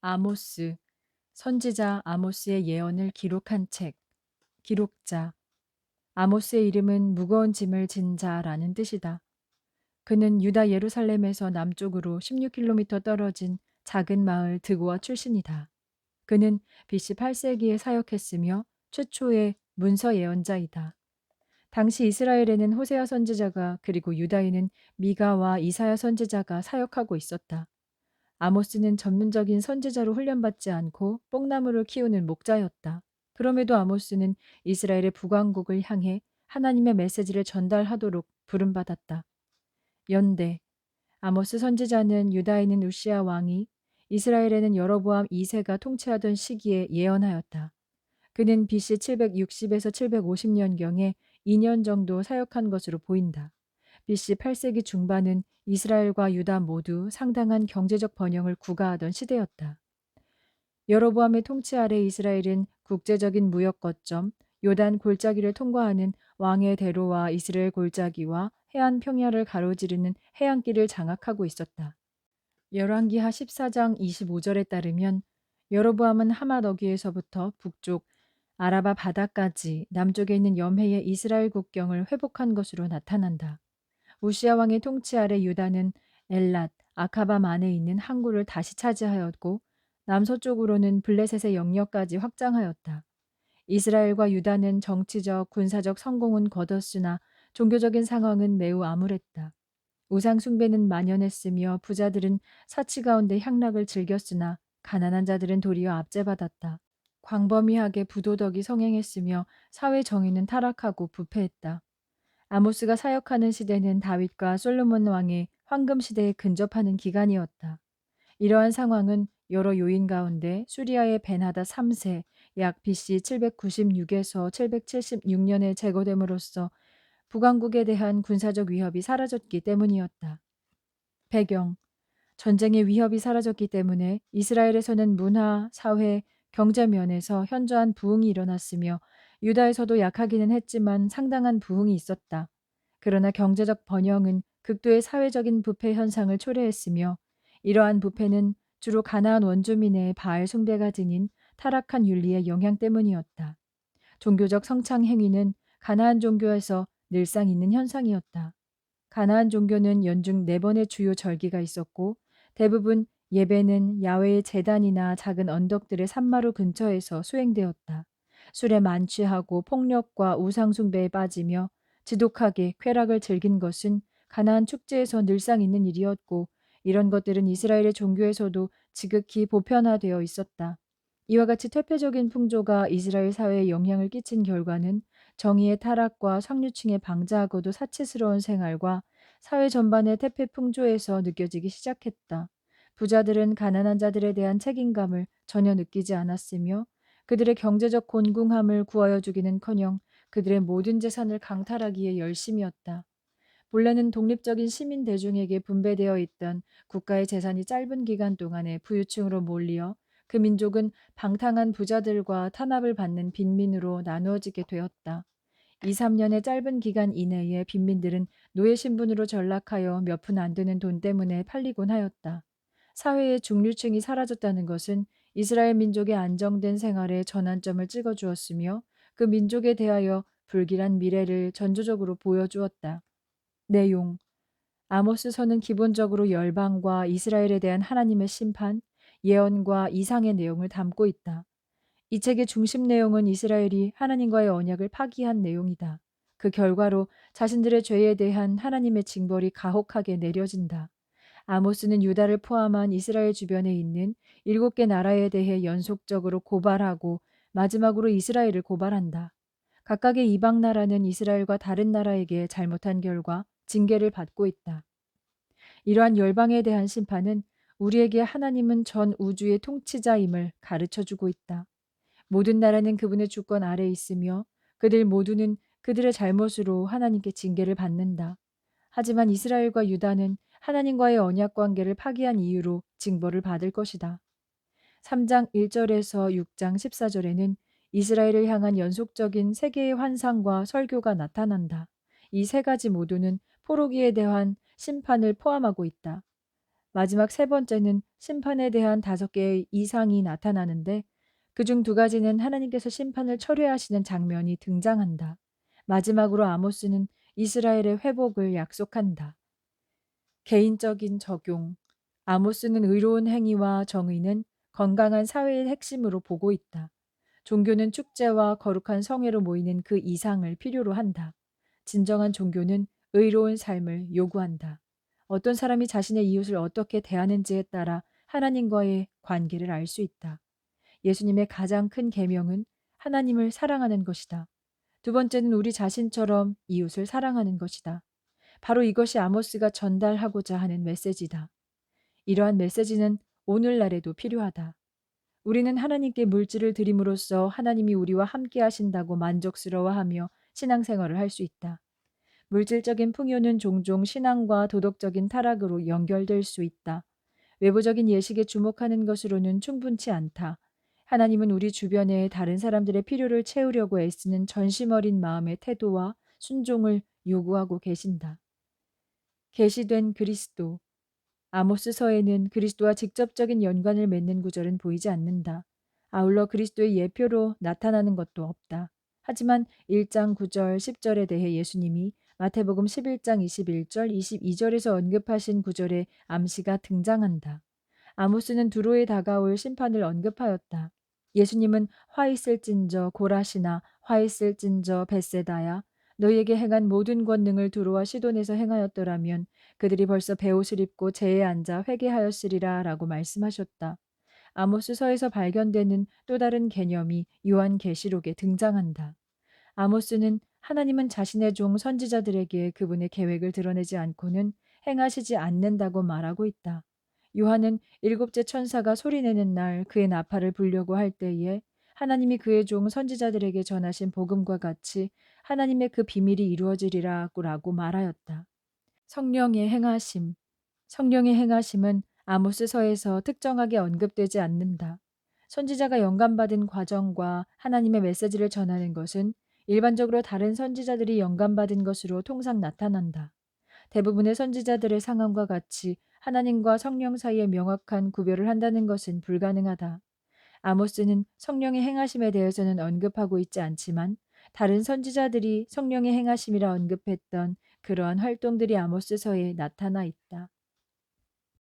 아모스, 선지자 아모스의 예언을 기록한 책. 기록자. 아모스의 이름은 무거운 짐을 진 자라는 뜻이다. 그는 유다 예루살렘에서 남쪽으로 16km 떨어진 작은 마을 드고아 출신이다. 그는 BC 8세기에 사역했으며 최초의 문서 예언자이다. 당시 이스라엘에는 호세아 선지자가 그리고 유다에는 미가와 이사야 선지자가 사역하고 있었다. 아모스는 전문적인 선지자로 훈련받지 않고 뽕나무를 키우는 목자였다. 그럼에도 아모스는 이스라엘의 북왕국을 향해 하나님의 메시지를 전달하도록 부름받았다. 연대 아모스 선지자는 유다에는 우시아 왕이 이스라엘에는 여로보암 2세가 통치하던 시기에 예언하였다. 그는 BC 760에서 750년경에 2년 정도 사역한 것으로 보인다. BC 8세기 중반은 이스라엘과 유다 모두 상당한 경제적 번영을 구가하던 시대였다. 여로보암의 통치 아래 이스라엘은 국제적인 무역 거점, 요단 골짜기를 통과하는 왕의 대로와 이스라엘 골짜기와 해안 평야를 가로지르는 해안길을 장악하고 있었다. 열왕기하 14장 25절에 따르면 여로보암은 하맛 어귀에서부터 북쪽 아라바 바다까지 남쪽에 있는 염해의 이스라엘 국경을 회복한 것으로 나타난다. 우시아 왕의 통치 아래 유다는 엘랏, 아카밤 안에 있는 항구를 다시 차지하였고 남서쪽으로는 블레셋의 영역까지 확장하였다. 이스라엘과 유다는 정치적, 군사적 성공은 거뒀으나 종교적인 상황은 매우 암울했다. 우상 숭배는 만연했으며 부자들은 사치 가운데 향락을 즐겼으나 가난한 자들은 도리어 압제받았다. 광범위하게 부도덕이 성행했으며 사회 정의는 타락하고 부패했다. 아모스가 사역하는 시대는 다윗과 솔로몬 왕의 황금 시대에 근접하는 기간이었다. 이러한 상황은 여러 요인 가운데 수리아의 벤하다 3세 약 BC 796에서 776년에 제거됨으로써 북왕국에 대한 군사적 위협이 사라졌기 때문이었다. 배경 전쟁의 위협이 사라졌기 때문에 이스라엘에서는 문화, 사회, 경제 면에서 현저한 부흥이 일어났으며 유다에서도 약하기는 했지만 상당한 부흥이 있었다. 그러나 경제적 번영은 극도의 사회적인 부패 현상을 초래했으며 이러한 부패는 주로 가나안 원주민의 바알 숭배가 지닌 타락한 윤리의 영향 때문이었다. 종교적 성창 행위는 가나안 종교에서 늘상 있는 현상이었다. 가나안 종교는 연중 4번의 주요 절기가 있었고 대부분 예배는 야외의 제단이나 작은 언덕들의 산마루 근처에서 수행되었다. 술에 만취하고 폭력과 우상 숭배에 빠지며 지독하게 쾌락을 즐긴 것은 가나안 축제에서 늘상 있는 일이었고 이런 것들은 이스라엘의 종교에서도 지극히 보편화되어 있었다. 이와 같이 퇴폐적인 풍조가 이스라엘 사회에 영향을 끼친 결과는 정의의 타락과 상류층의 방자하고도 사치스러운 생활과 사회 전반의 퇴폐 풍조에서 느껴지기 시작했다. 부자들은 가난한 자들에 대한 책임감을 전혀 느끼지 않았으며 그들의 경제적 곤궁함을 구하여 주기는커녕 그들의 모든 재산을 강탈하기에 열심이었다. 본래는 독립적인 시민 대중에게 분배되어 있던 국가의 재산이 짧은 기간 동안에 부유층으로 몰리어 그 민족은 방탕한 부자들과 탄압을 받는 빈민으로 나누어지게 되었다. 2, 3년의 짧은 기간 이내에 빈민들은 노예 신분으로 전락하여 몇 푼 안 되는 돈 때문에 팔리곤 하였다. 사회의 중류층이 사라졌다는 것은 이스라엘 민족의 안정된 생활에 전환점을 찍어주었으며 그 민족에 대하여 불길한 미래를 전조적으로 보여주었다. 내용 아모스서는 기본적으로 열방과 이스라엘에 대한 하나님의 심판, 예언과 이상의 내용을 담고 있다. 이 책의 중심 내용은 이스라엘이 하나님과의 언약을 파기한 내용이다. 그 결과로 자신들의 죄에 대한 하나님의 징벌이 가혹하게 내려진다. 아모스는 유다를 포함한 이스라엘 주변에 있는 7개 나라에 대해 연속적으로 고발하고 마지막으로 이스라엘을 고발한다. 각각의 이방 나라는 이스라엘과 다른 나라에게 잘못한 결과 징계를 받고 있다. 이러한 열방에 대한 심판은 우리에게 하나님은 전 우주의 통치자임을 가르쳐주고 있다. 모든 나라는 그분의 주권 아래 있으며 그들 모두는 그들의 잘못으로 하나님께 징계를 받는다. 하지만 이스라엘과 유다는 하나님과의 언약 관계를 파기한 이유로 징벌을 받을 것이다. 3장 1절에서 6장 14절에는 이스라엘을 향한 연속적인 세 개의 환상과 설교가 나타난다. 이 세 가지 모두는 포로기에 대한 심판을 포함하고 있다. 마지막 세 번째는 심판에 대한 5개의 이상이 나타나는데 그중 2가지는 하나님께서 심판을 철회하시는 장면이 등장한다. 마지막으로 아모스는 이스라엘의 회복을 약속한다. 개인적인 적용. 아모스는 의로운 행위와 정의는 건강한 사회의 핵심으로 보고 있다. 종교는 축제와 거룩한 성회로 모이는 그 이상을 필요로 한다. 진정한 종교는 의로운 삶을 요구한다. 어떤 사람이 자신의 이웃을 어떻게 대하는지에 따라 하나님과의 관계를 알 수 있다. 예수님의 가장 큰 계명은 하나님을 사랑하는 것이다. 두 번째는 우리 자신처럼 이웃을 사랑하는 것이다. 바로 이것이 아모스가 전달하고자 하는 메시지다. 이러한 메시지는 오늘날에도 필요하다. 우리는 하나님께 물질을 드림으로써 하나님이 우리와 함께 하신다고 만족스러워하며 신앙생활을 할 수 있다. 물질적인 풍요는 종종 신앙과 도덕적인 타락으로 연결될 수 있다. 외부적인 예식에 주목하는 것으로는 충분치 않다. 하나님은 우리 주변의 다른 사람들의 필요를 채우려고 애쓰는 전심 어린 마음의 태도와 순종을 요구하고 계신다. 계시된 그리스도. 아모스서에는 그리스도와 직접적인 연관을 맺는 구절은 보이지 않는다. 아울러 그리스도의 예표로 나타나는 것도 없다. 하지만 1장 9절, 10절에 대해 예수님이 마태복음 11장 21절, 22절에서 언급하신 구절의 암시가 등장한다. 아모스는 두로에 다가올 심판을 언급하였다. 예수님은 화 있을진저 고라시나 화 있을진저 벳세다야 너희에게 행한 모든 권능을 두로와 시돈에서 행하였더라면 그들이 벌써 베옷을 입고 제에 앉아 회개하였으리라 라고 말씀하셨다. 아모스서에서 발견되는 또 다른 개념이 요한계시록에 등장한다. 아모스는 하나님은 자신의 종 선지자들에게 그분의 계획을 드러내지 않고는 행하시지 않는다고 말하고 있다. 요한은 7째 천사가 소리내는 날 그의 나팔을 불려고 할 때에 하나님이 그의 종 선지자들에게 전하신 복음과 같이 하나님의 그 비밀이 이루어지리라고 말하였다. 성령의 행하심. 성령의 행하심은 아모스서에서 특정하게 언급되지 않는다. 선지자가 영감받은 과정과 하나님의 메시지를 전하는 것은 일반적으로 다른 선지자들이 영감받은 것으로 통상 나타난다. 대부분의 선지자들의 상황과 같이 하나님과 성령 사이에 명확한 구별을 한다는 것은 불가능하다. 아모스는 성령의 행하심에 대해서는 언급하고 있지 않지만 다른 선지자들이 성령의 행하심이라 언급했던 그러한 활동들이 아모스서에 나타나 있다.